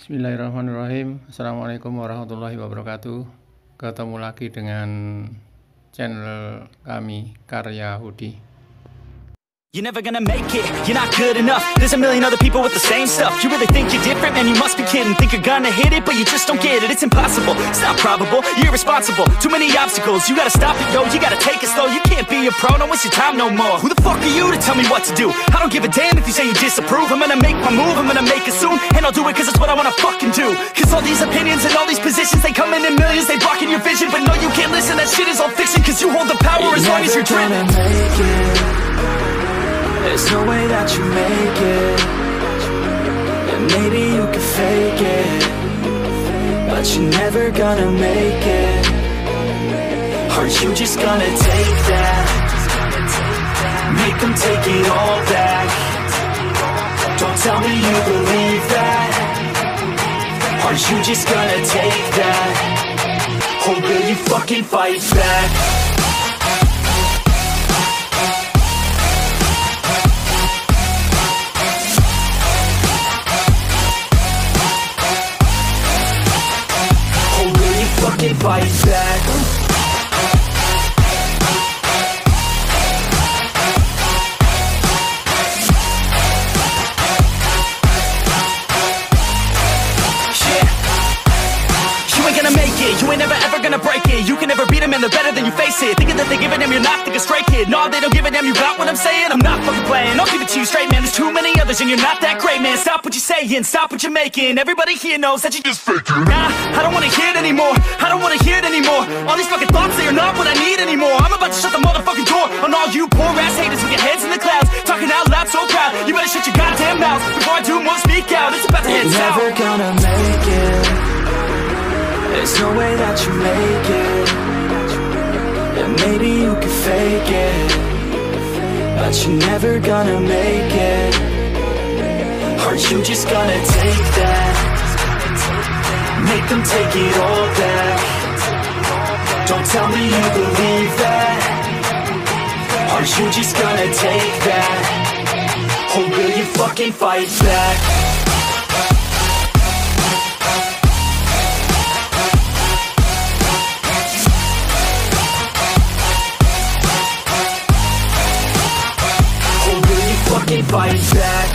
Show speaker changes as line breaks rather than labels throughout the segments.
Bismillahirrahmanirrahim. Assalamualaikum warahmatullahi wabarakatuh. Ketemu lagi dengan channel kami Karya Hudi.
You're never gonna make it, you're not good enough. There's a million other people with the same stuff. You really think you're different? Man, you must be kidding. Think you're gonna hit it, but you just don't get it. It's impossible, it's not probable, you're irresponsible. Too many obstacles, you gotta stop it, yo. You gotta take it slow, you can't be a pro. Don't waste your time no more. Who the fuck are you to tell me what to do? I don't give a damn if you say you disapprove. I'm gonna make my move, I'm gonna make it soon. And I'll do it cause it's what I wanna fucking do. Cause all these opinions and all these positions, they come in millions, they blocking your vision. But no, you can't listen, that shit is all fiction. Cause you hold the power as long as you're dreaming.
There's no way that you make it. And maybe you can fake it, but you're never gonna make it. Are you just gonna take that? Make them take it all back. Don't tell me you believe that. Are you just gonna take that? Or will you fucking fight back? Fight back. You ain't gonna make it, you ain't never ever gonna break it. You can never beat them and they're better than you face it. Thinking that they give a damn, you're not, think a straight kid. No, they don't give a damn, you got what I'm saying? I'm not fucking playing, I'll give it to you straight, man. There's too many others and you're not that great, man. Stop what you're saying, stop what you're making. Everybody here knows that you just faking. Nah, I don't wanna hear it anymore, I don't wanna hear it anymore. All these fucking thoughts, they are not what I need anymore. I'm about to shut the motherfucking door on all you poor ass haters with your heads in the clouds, talking out loud so proud. You better shut your goddamn mouth before I do more speak out. It's about to head south. You're never gonna make it. There's no way that you make it. And maybe you can fake it, but you're never gonna make it. Are you just gonna take that? Make them take it all back. Don't tell me you believe that. Are you just gonna take that? Or will you fucking fight back? Fight back.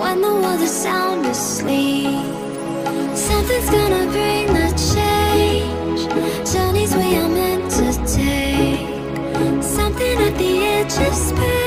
when the world is sound asleep. Something's gonna bring the change, journeys we are meant to take. Something at the edge of space.